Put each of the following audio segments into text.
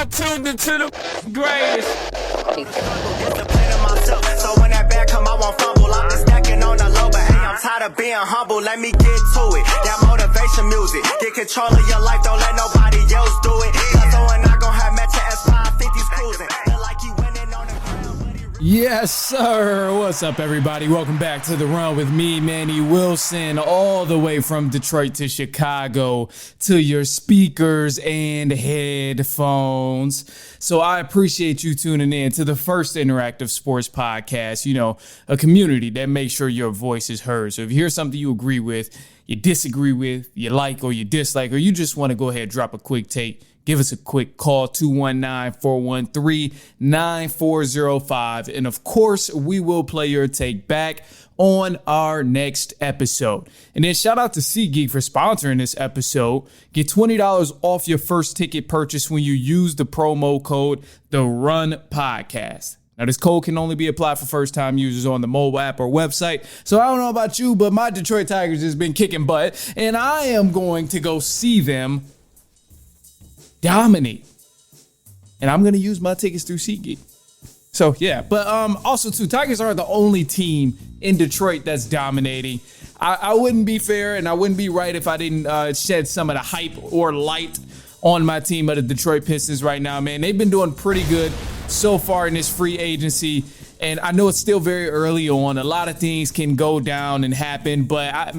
now tuned into the greatest. So when that bag come, I won't fumble. I'm just stacking on the low, but hey, I'm tired of being humble. Let me get to it. That motivation music. Get control of your life, don't let nobody else do it. Cause we're not gonna have Metro S550s cruising. Feel like you winning on the ground, buddy. Yes, sir. What's up, everybody? Welcome back to The Run with me, Manny Wilson, all the way from Detroit to Chicago to your speakers and headphones. So I appreciate you tuning in to the first interactive sports podcast, a community that makes sure your voice is heard. So if you hear something you agree with, you disagree with, you like or you dislike, or you just want to go ahead and drop a quick take, give us a quick call, 219-413-9405. And of course, we will play your take back on our next episode. And then shout out to SeatGeek for sponsoring this episode. Get $20 off your first ticket purchase when you use the promo code The Run Podcast. Now, this code can only be applied for first-time users on the mobile app or website. So I don't know about you, but my Detroit Tigers has been kicking butt, and I am going to go see them dominate. And I'm going to use my tickets through SeatGeek. So, yeah. But also, too, Tigers aren't the only team in Detroit that's dominating. I wouldn't be fair and I wouldn't be right if I didn't shed some of the hype or light on my team of the Detroit Pistons right now, man. They've been doing pretty good so far in this free agency. And I know it's still very early on. A lot of things can go down and happen. But, I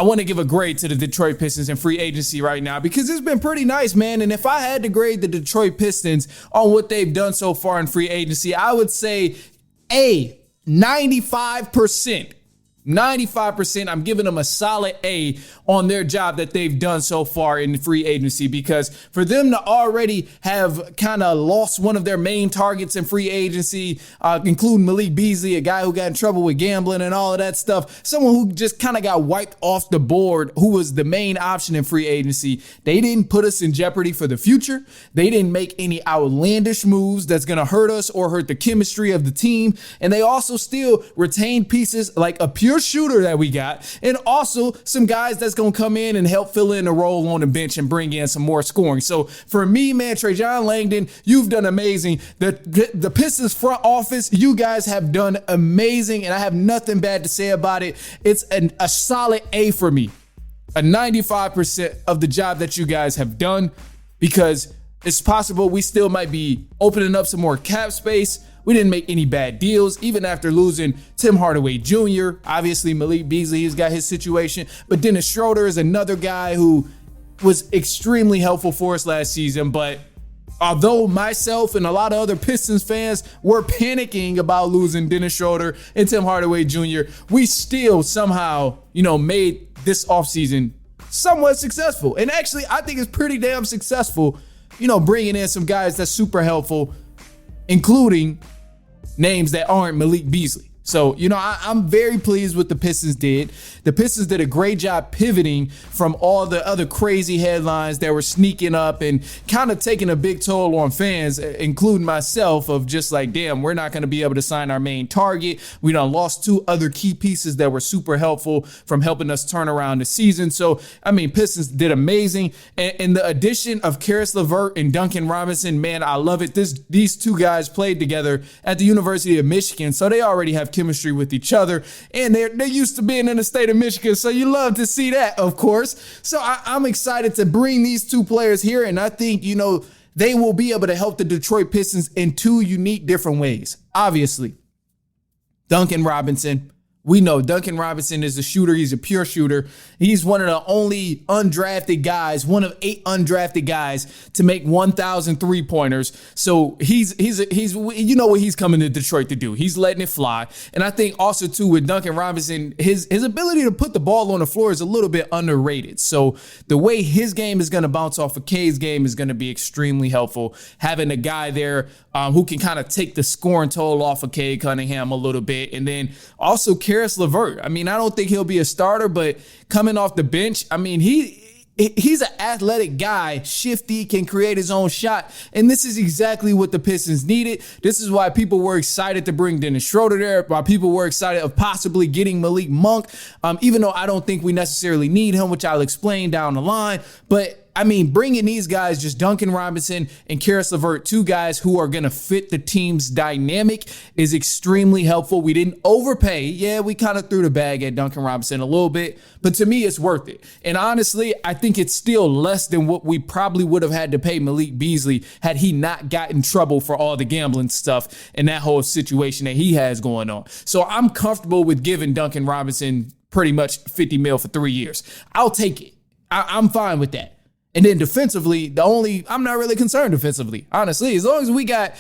want to give a grade to the Detroit Pistons in free agency right now because it's been pretty nice, man. And if I had to grade the Detroit Pistons on what they've done so far in free agency, I would say 95%. 95%. I'm giving them a solid A on their job that they've done so far in free agency, because for them to already have kind of lost one of their main targets in free agency, including Malik Beasley, a guy who got in trouble with gambling and all of that stuff, someone who just kind of got wiped off the board, who was the main option in free agency. They didn't put us in jeopardy for the future. They didn't make any outlandish moves that's going to hurt us or hurt the chemistry of the team. And they also still retained pieces like a pure shooter that we got, and also some guys that's going to come in and help fill in a role on the bench and bring in some more scoring. So for me, man, Trajan Langdon, you've done amazing. The Pistons front office, you guys have done amazing, and I have nothing bad to say about it. It's a solid A for me, a 95% of the job that you guys have done, because it's possible we still might be opening up some more cap space. We didn't make any bad deals, even after losing Tim Hardaway Jr. Obviously, Malik Beasley has got his situation, but Dennis Schroeder is another guy who was extremely helpful for us last season. But although myself and a lot of other Pistons fans were panicking about losing Dennis Schroeder and Tim Hardaway Jr., we still somehow, made this offseason somewhat successful. And actually, I think it's pretty damn successful, bringing in some guys that's super helpful, including names that aren't Malik Beasley. So, I'm very pleased with the Pistons did. The Pistons did a great job pivoting from all the other crazy headlines that were sneaking up and kind of taking a big toll on fans, including myself, of just like, damn, we're not going to be able to sign our main target. We done lost two other key pieces that were super helpful from helping us turn around the season. So, Pistons did amazing. And the addition of Karis LeVert and Duncan Robinson, man, I love it. These two guys played together at the University of Michigan, so they already have chemistry with each other, and they're used to being in the state of Michigan, so you love to see that, of course. So I'm excited to bring these two players here, and I think, they will be able to help the Detroit Pistons in two unique different ways. Obviously, Duncan Robinson. We know Duncan Robinson is a shooter. He's a pure shooter. He's one of the only undrafted guys, one of 8 undrafted guys to make 1,000 3-pointers. So he's what he's coming to Detroit to do. He's letting it fly. And I think also too with Duncan Robinson, his ability to put the ball on the floor is a little bit underrated. So the way his game is going to bounce off of K's game is going to be extremely helpful. Having a guy there who can kind of take the scoring toll off of Cade Cunningham a little bit, and then also Karis LeVert. I don't think he'll be a starter, but coming off the bench, he's an athletic guy, shifty, can create his own shot. And this is exactly what the Pistons needed. This is why people were excited to bring Dennis Schroeder there, why people were excited of possibly getting Malik Monk, even though I don't think we necessarily need him, which I'll explain down the line. But I mean, bringing these guys, just Duncan Robinson and Karis LeVert, two guys who are going to fit the team's dynamic, is extremely helpful. We didn't overpay. Yeah, we kind of threw the bag at Duncan Robinson a little bit, but to me, it's worth it. And honestly, I think it's still less than what we probably would have had to pay Malik Beasley had he not got in trouble for all the gambling stuff and that whole situation that he has going on. So I'm comfortable with giving Duncan Robinson pretty much $50 million for 3 years. I'll take it. I'm fine with that. And then defensively, I'm not really concerned defensively, honestly. As long as we got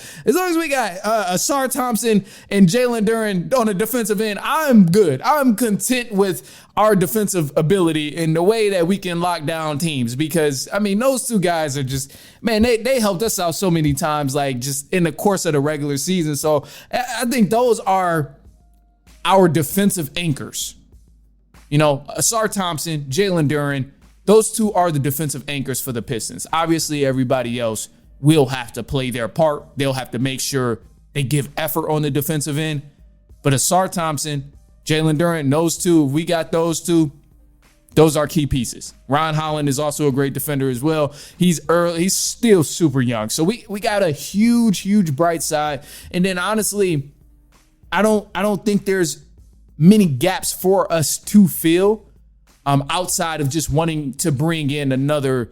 Asar Thompson and Jalen Duren on the defensive end, I'm good. I'm content with our defensive ability and the way that we can lock down teams, because I mean, those two guys are just, man, they helped us out so many times, like just in the course of the regular season. So I think those are our defensive anchors. You know, Asar Thompson, Jalen Duren. Those two are the defensive anchors for the Pistons. Obviously, everybody else will have to play their part. They'll have to make sure they give effort on the defensive end. But Asar Thompson, Jalen Duren, those two, if we got those two, those are key pieces. Ron Holland is also a great defender as well. He's still super young. So we got a huge bright side. And then honestly, I don't think there's many gaps for us to fill. Outside of just wanting to bring in another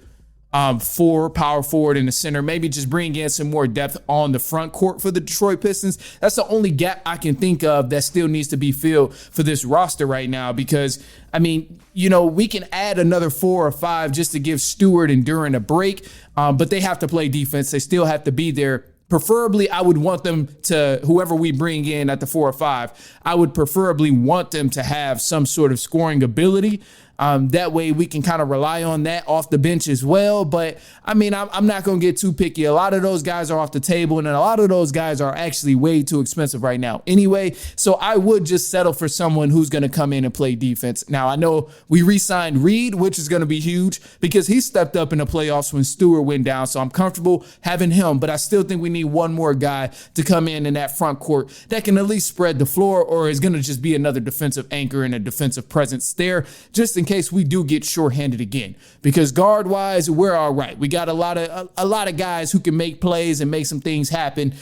power forward in the center, maybe just bring in some more depth on the front court for the Detroit Pistons. That's the only gap I can think of that still needs to be filled for this roster right now, because, I mean, you know, we can add another 4 or 5 just to give Stewart and Duren a break, but they have to play defense. They still have to be there. Preferably, I would want them to, whoever we bring in at the 4 or 5, I would preferably want them to have some sort of scoring ability. That way we can kind of rely on that off the bench as well. But I mean, I'm not going to get too picky. A lot of those guys are off the table, and a lot of those guys are actually way too expensive right now anyway. So I would just settle for someone who's going to come in and play defense. Now, I know we re-signed Reed, which is going to be huge because he stepped up in the playoffs when Stewart went down. So I'm comfortable having him, but I still think we need one more guy to come in that front court that can at least spread the floor, or is going to just be another defensive anchor and a defensive presence there, just in case we do get shorthanded again. Because guard wise, we're all right. We got a lot of guys who can make plays and make some things happen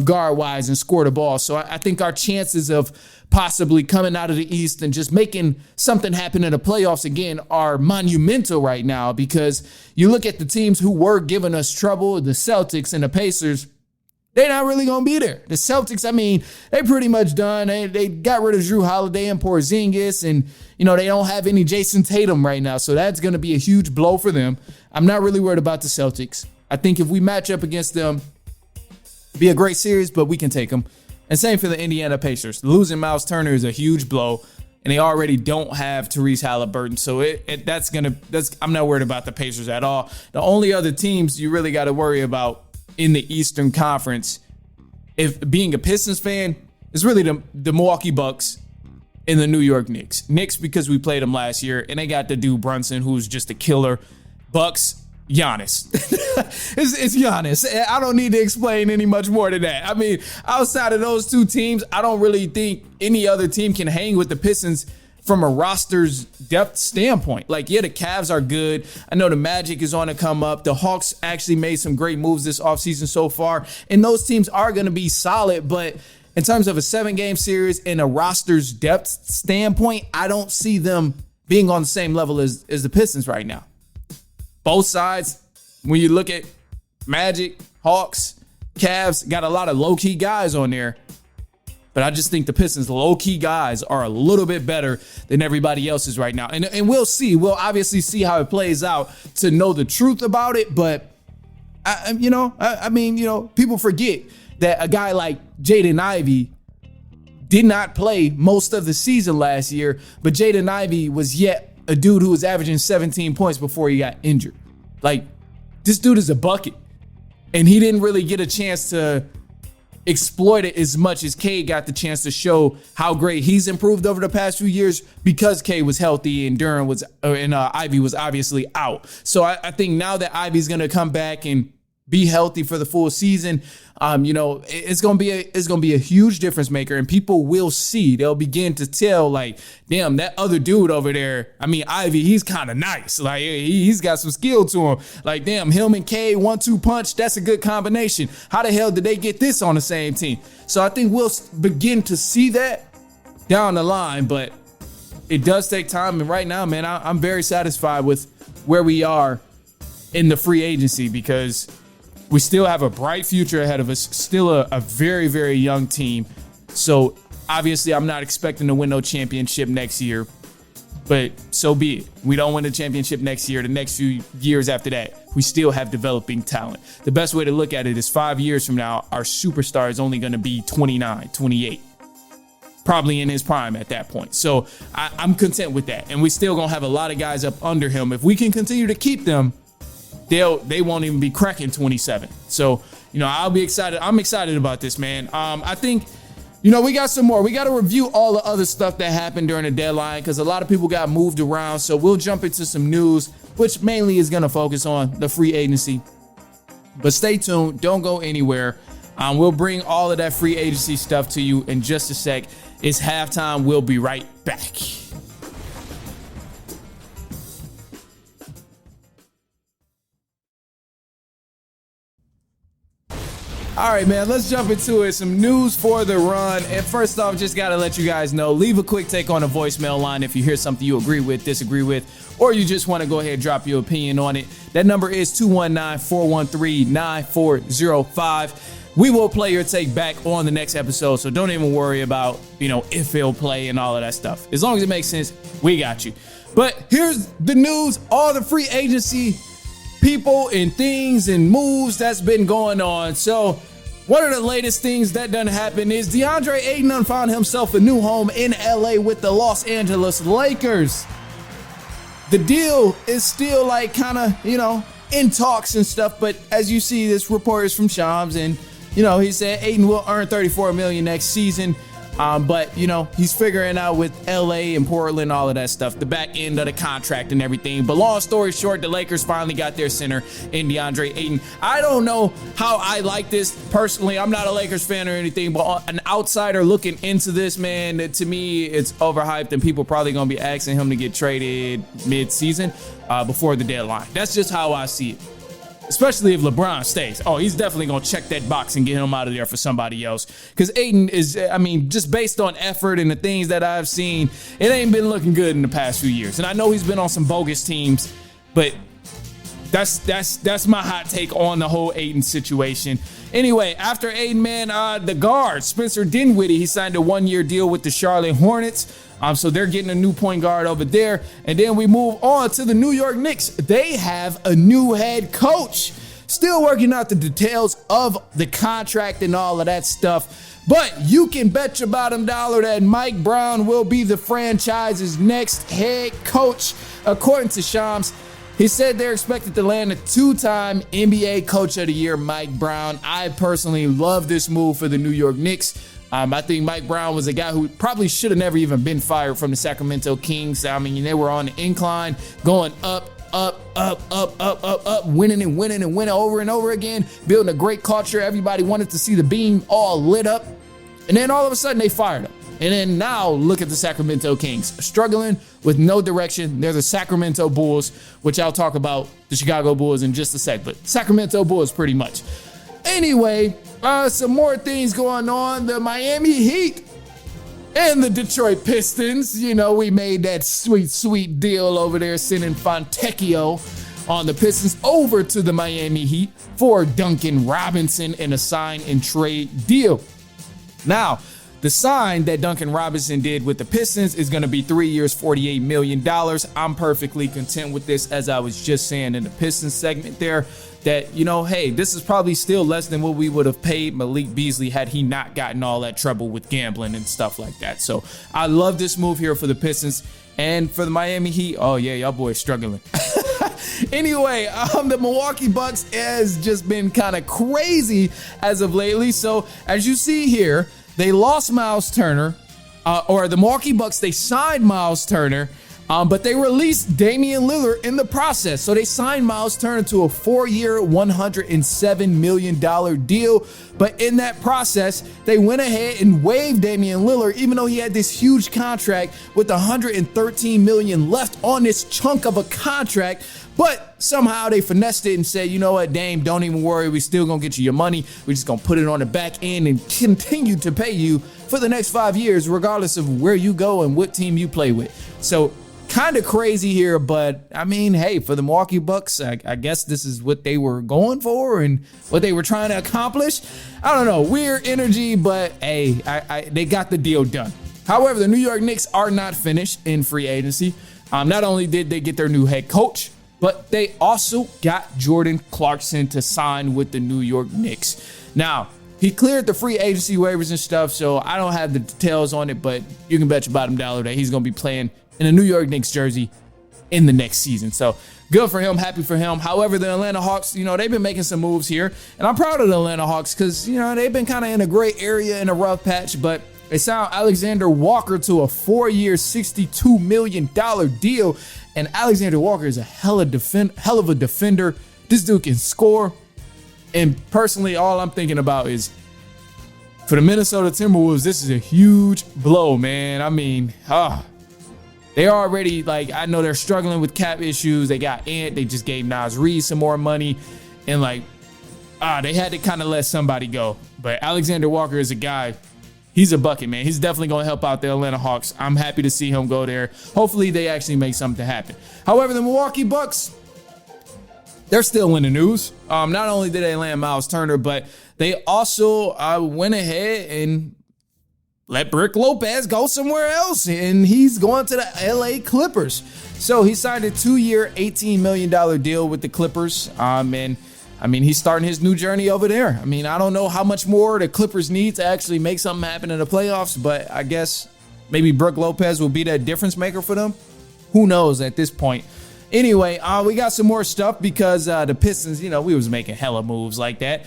guard wise and score the ball. So I think our chances of possibly coming out of the East and just making something happen in the playoffs again are monumental right now, because you look at the teams who were giving us trouble, the Celtics and the Pacers. They're not really going to be there. The Celtics, I mean, they pretty much done. They got rid of Jrue Holiday and Porzingis, and, you know, they don't have any Jason Tatum right now. So that's going to be a huge blow for them. I'm not really worried about the Celtics. I think if we match up against them, it'd be a great series, but we can take them. And same for the Indiana Pacers. Losing Miles Turner is a huge blow, and they already don't have Tyrese Halliburton. So I'm not worried about the Pacers at all. The only other teams you really got to worry about in the Eastern Conference, if being a Pistons fan, is really the Milwaukee Bucks and the New York Knicks. Knicks because we played them last year, and they got the dude Brunson, who's just a killer. Bucks, Giannis. it's Giannis. I don't need to explain any much more than that. I mean, outside of those two teams, I don't really think any other team can hang with the Pistons from a roster's depth standpoint. Like, yeah, the Cavs are good. I know the Magic is on the come up. The Hawks actually made some great moves this offseason so far, and those teams are going to be solid. But in terms of a 7-game series and a roster's depth standpoint, I don't see them being on the same level as the Pistons right now. Both sides, when you look at Magic, Hawks, Cavs, got a lot of low-key guys on there. But I just think the Pistons' low-key guys are a little bit better than everybody else's right now. And we'll see. We'll obviously see how it plays out to know the truth about it. But, people forget that a guy like Jaden Ivey did not play most of the season last year. But Jaden Ivey was yet a dude who was averaging 17 points before he got injured. Like, this dude is a bucket. And he didn't really get a chance to exploit it as much as Cade got the chance to show how great he's improved over the past few years, because Cade was healthy and Ivy was obviously out. So I think now that Ivy's going to come back and be healthy for the full season, it's gonna be a huge difference maker, and people will see. They'll begin to tell, like, damn, that other dude over there. I mean, Ivy, he's kind of nice. Like, he's got some skill to him. Like, damn, him and K 1-2 punch. That's a good combination. How the hell did they get this on the same team? So I think we'll begin to see that down the line, but it does take time. And right now, man, I'm very satisfied with where we are in the free agency, because we still have a bright future ahead of us, still a very, very young team. So obviously I'm not expecting to win no championship next year, but so be it. We don't win a championship next year. The next few years after that, we still have developing talent. The best way to look at it is 5 years from now, our superstar is only going to be 29, 28, probably in his prime at that point. So I'm content with that. And we still going to have a lot of guys up under him. If we can continue to keep them, they won't even be cracking 27. So, I'll be excited. I'm excited about this, man. I think, we got some more. We got to review all the other stuff that happened during the deadline, because a lot of people got moved around. So we'll jump into some news, which mainly is going to focus on the free agency. But stay tuned. Don't go anywhere. We'll bring all of that free agency stuff to you in just a sec. It's halftime. We'll be right back. All right, man, let's jump into it. Some news for the run. And first off, just got to let you guys know, leave a quick take on the voicemail line if you hear something you agree with, disagree with, or you just want to go ahead and drop your opinion on it. That number is 219-413-9405. We will play your take back on the next episode, so don't even worry about, if it'll play and all of that stuff. As long as it makes sense, we got you. But here's the news, all the free agency people and things and moves that's been going on. So one of the latest things that done happened is DeAndre Ayton done found himself a new home in LA with the Los Angeles Lakers. The deal is still like kind of, in talks and stuff, but as you see, this report is from Shams, and he said Ayton will earn $34 million next season. But he's figuring out with LA and Portland, all of that stuff, the back end of the contract and everything. But long story short, the Lakers finally got their center in DeAndre Ayton. I don't know how I like this personally. I'm not a Lakers fan or anything, but an outsider looking into this, man, to me, it's overhyped, and people probably going to be asking him to get traded mid-season before the deadline. That's just how I see it. Especially if LeBron stays. Oh, he's definitely going to check that box and get him out of there for somebody else. Because Ayton is, just based on effort and the things that I've seen, it ain't been looking good in the past few years. And I know he's been on some bogus teams, but that's my hot take on the whole Ayton situation. Anyway, after Ayton, man, the guard, Spencer Dinwiddie, he signed a 1-year deal with the Charlotte Hornets. So they're getting a new point guard over there. And then we move on to the New York Knicks. They have a new head coach. Still working out the details of the contract and all of that stuff. But you can bet your bottom dollar that Mike Brown will be the franchise's next head coach. According to Shams, he said they're expected to land a 2-time NBA Coach of the Year, Mike Brown. I personally love this move for the New York Knicks. I think Mike Brown was a guy who probably should have never even been fired from the Sacramento Kings. They were on the incline, going up, winning over and over again, building a great culture. Everybody wanted to see the beam all lit up. And then all of a sudden they fired him. And then now look at the Sacramento Kings, struggling with no direction. They're the Sacramento Bulls, which I'll talk about the Chicago Bulls in just a sec, but Sacramento Bulls pretty much. Anyway, some more things going on. The Miami Heat and the Detroit Pistons. We made that sweet deal over there, sending Fontecchio on the Pistons over to the Miami Heat for Duncan Robinson in a sign and trade deal. Now, the sign that Duncan Robinson did with the Pistons is going to be 3 years, $48 million. I'm perfectly content with this, as I was just saying in the Pistons segment there, that, hey, this is probably still less than what we would have paid Malik Beasley had he not gotten all that trouble with gambling and stuff like that. So I love this move here for the Pistons. And for the Miami Heat, oh yeah, y'all boys struggling. Anyway, the Milwaukee Bucks has just been kind of crazy as of lately. So as you see here, they lost Miles Turner, or the Milwaukee Bucks, they signed Miles Turner But they released Damian Lillard in the process. So they signed Miles Turner to a 4-year, $107 million deal. But in that process, they went ahead and waived Damian Lillard, even though he had this huge contract with $113 million left on this chunk of a contract. But somehow they finessed it and said, you know what, Dame, don't even worry. We still gonna get you your money. We're just gonna put it on the back end and continue to pay you for the next 5 years, regardless of where you go and what team you play with. So kind of crazy here, but I mean, hey, for the Milwaukee Bucks, I guess this is what they were going for and what they were trying to accomplish. I don't know, weird energy, but hey, they got the deal done. However, the New York Knicks are not finished in free agency. Not only did they get their new head coach, but they also got Jordan Clarkson to sign with the New York Knicks. Now, he cleared the free agency waivers and stuff, so I don't have the details on it, but you can bet your bottom dollar that he's going to be playing in a New York Knicks jersey in the next season. So good for him, happy for him. However, the Atlanta Hawks, they've been making some moves here, and I'm proud of the Atlanta Hawks because, they've been kind of in a gray area in a rough patch, but they signed Alexander Walker to a 4-year, $62 million deal. And Alexander Walker is a hell of a defender. This dude can score. And personally, all I'm thinking about is for the Minnesota Timberwolves, this is a huge blow, man. I mean, they already, I know they're struggling with cap issues. They got Ant. They just gave Nas Reed some more money. And they had to kind of let somebody go. But Alexander Walker is a guy. He's a bucket, man. He's definitely going to help out the Atlanta Hawks. I'm happy to see him go there. Hopefully, they actually make something happen. However, the Milwaukee Bucks, they're still in the news. Not only did they land Miles Turner, but they also went ahead and let Brook Lopez go somewhere else, and he's going to the LA Clippers. So he signed a 2-year, $18 million deal with the Clippers, and he's starting his new journey over there. I don't know how much more the Clippers need to actually make something happen in the playoffs, but I guess maybe Brook Lopez will be that difference maker for them. Who knows at this point? Anyway, we got some more stuff because the Pistons, we was making hella moves like that.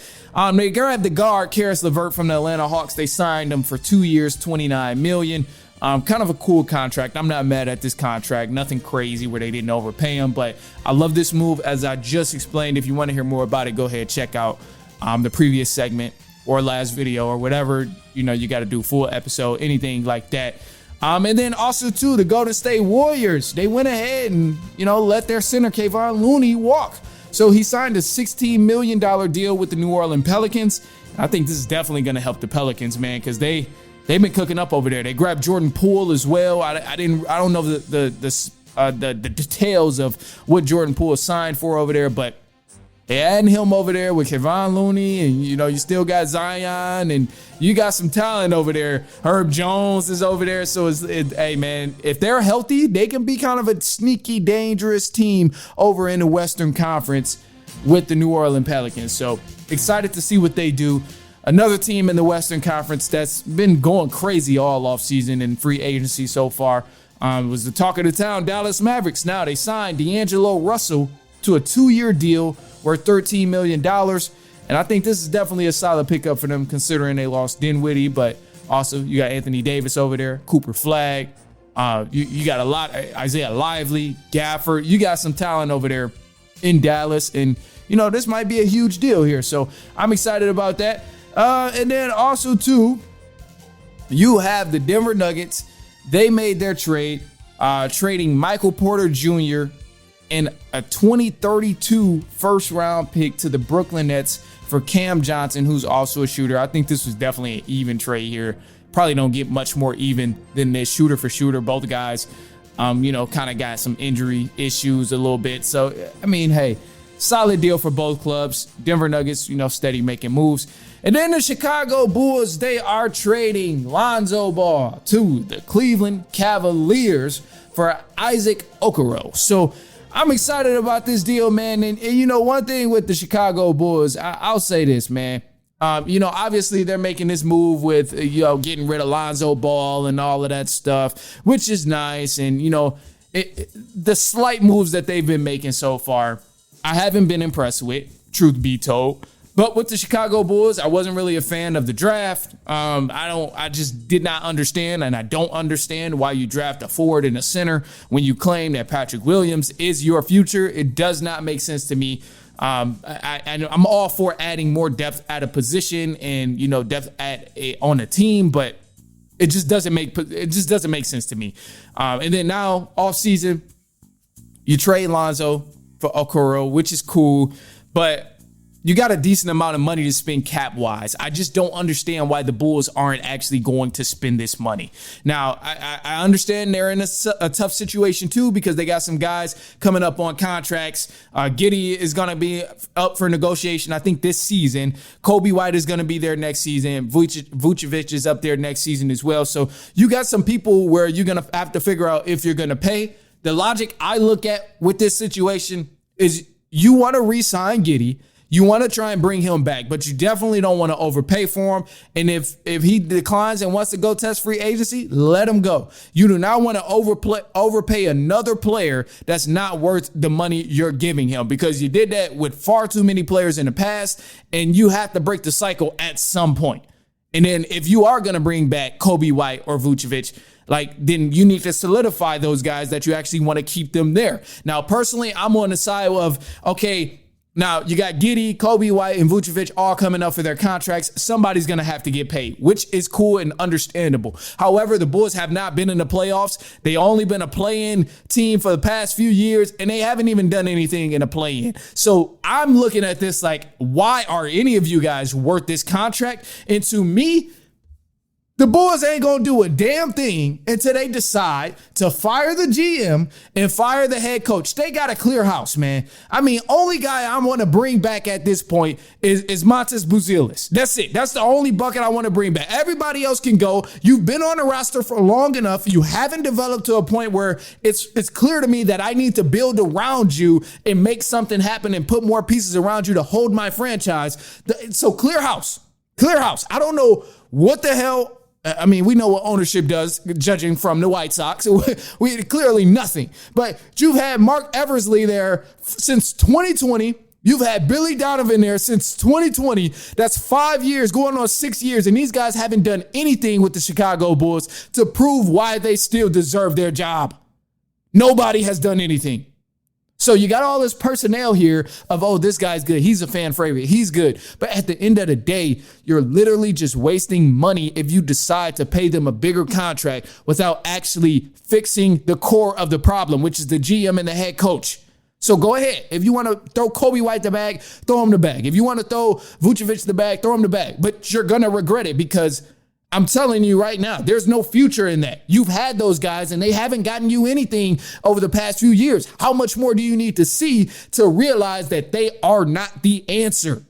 They grabbed the guard, Karis LeVert from the Atlanta Hawks. They signed him for 2 years, $29 million. Kind of a cool contract. I'm not mad at this contract. Nothing crazy where they didn't overpay him, but I love this move as I just explained. If you want to hear more about it, go ahead, check out the previous segment or last video or whatever, you got to do full episode, anything like that. And then also too, the Golden State Warriors, they went ahead and, let their center Kevon Looney walk. So he signed a $16 million deal with the New Orleans Pelicans. I think this is definitely going to help the Pelicans, man, because they've been cooking up over there. They grabbed Jordan Poole as well. I don't know the details of what Jordan Poole signed for over there, but they adding him over there with Kevon Looney, and you still got Zion, and you got some talent over there. Herb Jones is over there, so hey man, if they're healthy, they can be kind of a sneaky, dangerous team over in the Western Conference with the New Orleans Pelicans. So excited to see what they do. Another team in the Western Conference that's been going crazy all offseason in free agency so far was the talk of the town, Dallas Mavericks. Now they signed D'Angelo Russell to a 2-year deal worth $13 million. And I think this is definitely a solid pickup for them considering they lost Dinwiddie, but also you got Anthony Davis over there, Cooper Flagg. You got a lot, Isaiah Lively, Gafford. You got some talent over there in Dallas. And, this might be a huge deal here. So I'm excited about that. And then also, too, you have the Denver Nuggets. They made their trade, trading Michael Porter Jr. and a 2032 first-round pick to the Brooklyn Nets for Cam Johnson, who's also a shooter. I think this was definitely an even trade here. Probably don't get much more even than this shooter for shooter. Both guys, kind of got some injury issues a little bit. So, hey, solid deal for both clubs. Denver Nuggets, steady making moves. And then the Chicago Bulls, they are trading Lonzo Ball to the Cleveland Cavaliers for Isaac Okoro. So I'm excited about this deal, man. And one thing with the Chicago Bulls, I'll say this, man. Obviously they're making this move with, getting rid of Lonzo Ball and all of that stuff, which is nice. And, the slight moves that they've been making so far, I haven't been impressed with, truth be told. But with the Chicago Bulls, I wasn't really a fan of the draft. I just did not understand, and I don't understand why you draft a forward and a center when you claim that Patrick Williams is your future. It does not make sense to me. I'm all for adding more depth at a position and, depth on a team, but it just doesn't make sense to me. And then now off season, you trade Lonzo for Okoro, which is cool, but you got a decent amount of money to spend cap-wise. I just don't understand why the Bulls aren't actually going to spend this money. Now, I understand they're in a tough situation, too, because they got some guys coming up on contracts. Giddey is going to be up for negotiation, I think, this season. Kobe White is going to be there next season. Vucevic is up there next season as well. So you got some people where you're going to have to figure out if you're going to pay. The logic I look at with this situation is you want to re-sign Giddey. You want to try and bring him back, but you definitely don't want to overpay for him. And if he declines and wants to go test free agency, let him go. You do not want to overpay another player that's not worth the money you're giving him, because you did that with far too many players in the past, and you have to break the cycle at some point. And then if you are going to bring back Kobe White or Vucevic, then you need to solidify those guys that you actually want to keep them there. Now, personally, I'm on the side of, okay, now, you got Giddey, Kobe White, and Vucevic all coming up for their contracts. Somebody's going to have to get paid, which is cool and understandable. However, the Bulls have not been in the playoffs. They only been a play-in team for the past few years, and they haven't even done anything in a play-in. So I'm looking at this like, why are any of you guys worth this contract? And to me, the Bulls ain't going to do a damn thing until they decide to fire the GM and fire the head coach. They got a clear house, man. I mean, only guy I want to bring back at this point is Montes Buzelis. That's it. That's the only bucket I want to bring back. Everybody else can go. You've been on the roster for long enough. You haven't developed to a point where it's clear to me that I need to build around you and make something happen and put more pieces around you to hold my franchise. So clear house. Clear house. I don't know what the hell. I mean, we know what ownership does, judging from the White Sox. We clearly nothing. But you've had Mark Eversley there since 2020. You've had Billy Donovan there since 2020. That's 5 years, going on 6 years. And these guys haven't done anything with the Chicago Bulls to prove why they still deserve their job. Nobody has done anything. So you got all this personnel here of, oh, this guy's good. He's a fan favorite. He's good. But at the end of the day, you're literally just wasting money if you decide to pay them a bigger contract without actually fixing the core of the problem, which is the GM and the head coach. So go ahead. If you want to throw Kobe White the bag, throw him the bag. If you want to throw Vucevic the bag, throw him the bag. But you're going to regret it, because I'm telling you right now, there's no future in that. You've had those guys and they haven't gotten you anything over the past few years. How much more do you need to see to realize that they are not the answer?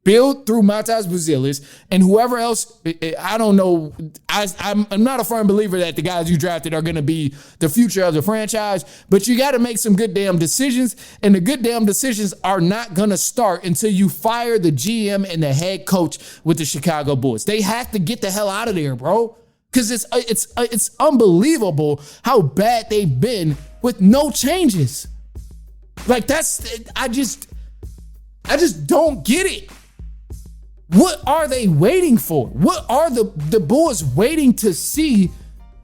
Build through Montes Buzelis and whoever else. I don't know. I'm not a firm believer that the guys you drafted are going to be the future of the franchise, but you got to make some good damn decisions, and the good damn decisions are not going to start until you fire the GM and the head coach with the Chicago Bulls. They have to get the hell out of there, bro, because it's unbelievable how bad they've been with no changes. I just don't get it. What are they waiting for? What are the Bulls waiting to see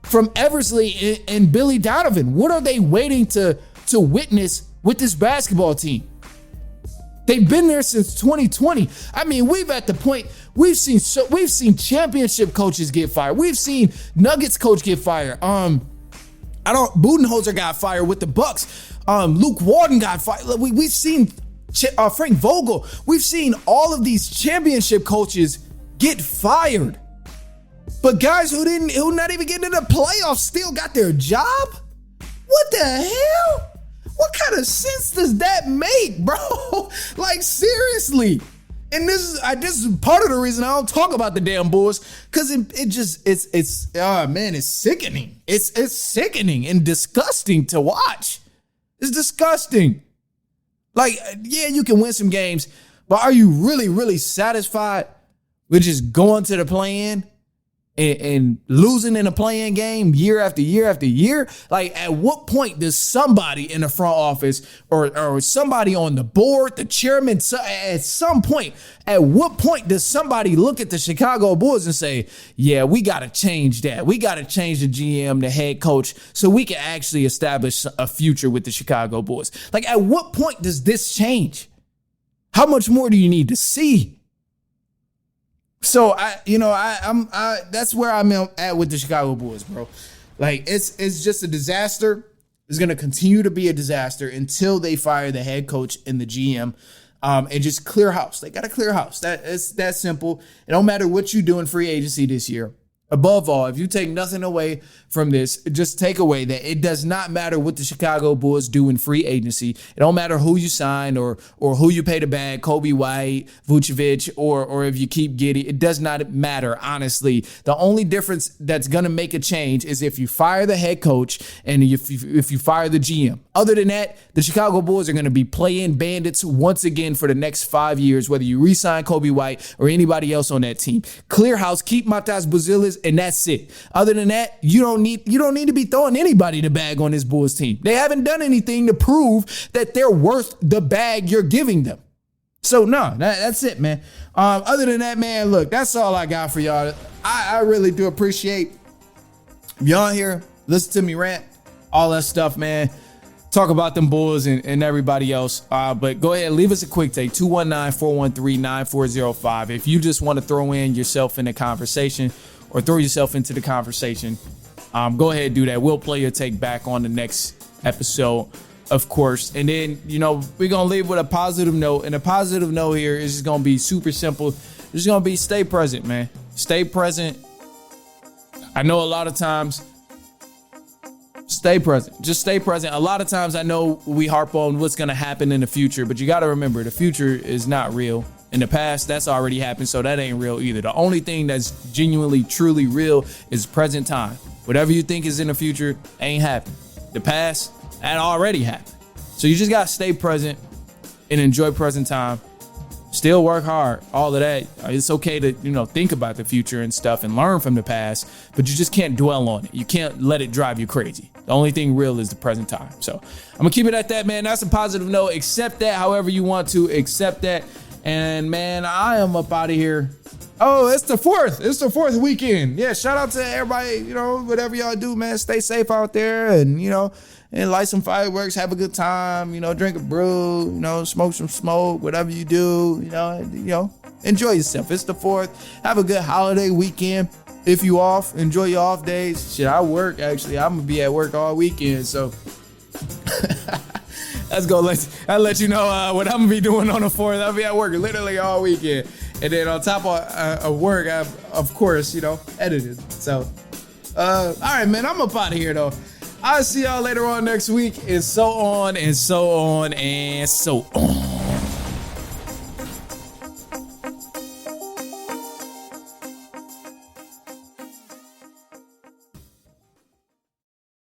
from Eversley and Billy Donovan? What are they waiting to witness with this basketball team? They've been there since 2020. I mean, we've seen championship coaches get fired. We've seen Nuggets coach get fired. Budenholzer got fired with the Bucks. Luke Walton got fired. We've seen Frank Vogel. We've seen all of these championship coaches get fired. But guys who not even getting into the playoffs still got their job? What the hell? What kind of sense does that make, bro? Like, seriously. And this is part of the reason I don't talk about the damn Bulls, because it's sickening. It's sickening and disgusting to watch. It's disgusting. Like, yeah, you can win some games, but are you really, really satisfied with just going to the play-in and losing in a playing game year after year after year? Like, at what point does somebody in the front office or somebody on the board, the chairman, at some point, at what point does somebody look at the Chicago Bulls and say, yeah, we got to change that. We got to change the GM, the head coach, so we can actually establish a future with the Chicago Bulls? Like, at what point does this change? How much more do you need to see? So that's where I'm at with the Chicago Bulls, bro. Like, it's just a disaster. It's gonna continue to be a disaster until they fire the head coach and the GM, and just clear house. They gotta clear house. It's that simple. It don't matter what you do in free agency this year. Above all, if you take nothing away from this, just take away that it does not matter what the Chicago Bulls do in free agency. It don't matter who you sign or who you pay the bag, Kobe White, Vucevic, or if you keep Giddey. It does not matter, honestly. The only difference that's going to make a change is if you fire the head coach and if you fire the GM. Other than that, the Chicago Bulls are going to be playing bandits once again for the next 5 years, whether you re-sign Kobe White or anybody else on that team. Clear house, keep Matas Buzelis, and that's it. Other than that, you don't need to be throwing anybody the bag on this Bulls team. They haven't done anything to prove that they're worth the bag you're giving them. So no, that's it, man. Other than that, man, look, that's all I got for y'all. I really do appreciate y'all here. Listen to me rant, all that stuff, man. Talk about them Bulls and everybody else. But go ahead, leave us a quick take, 219-413-9405. If you just want to throw in yourself in the conversation or throw yourself into the conversation, go ahead and do that. We'll play your take back on the next episode, of course. And then, we're going to leave with a positive note. And a positive note here is just going to be super simple. It's just going to be stay present, man. Stay present. I know a lot of times, stay present. Just stay present. A lot of times I know we harp on what's going to happen in the future, but you got to remember the future is not real. In the past, that's already happened, so that ain't real either. The only thing that's genuinely, truly real is present time. Whatever you think is in the future ain't happened. The past, that already happened. So you just got to stay present and enjoy present time. Still work hard, all of that. It's okay to, think about the future and stuff and learn from the past, but you just can't dwell on it. You can't let it drive you crazy. The only thing real is the present time. So I'm going to keep it at that, man. That's a positive note. Accept that however you want to. Accept that. And, man, I am up out of here. Oh, it's the 4th. It's the 4th weekend. Yeah, shout out to everybody, whatever y'all do, man. Stay safe out there and, and light some fireworks, have a good time, drink a brew, smoke some smoke, whatever you do, enjoy yourself. It's the 4th. Have a good holiday weekend. If you off, enjoy your off days. Shit, I work, actually. I'm going to be at work all weekend, so let's go. I'll let you know what I'm going to be doing on the 4th. I'll be at work literally all weekend. And then on top of work, I've, of course, edited. So, all right, man, I'm up out of here, though. I'll see y'all later on next week, and so on and so on and so on.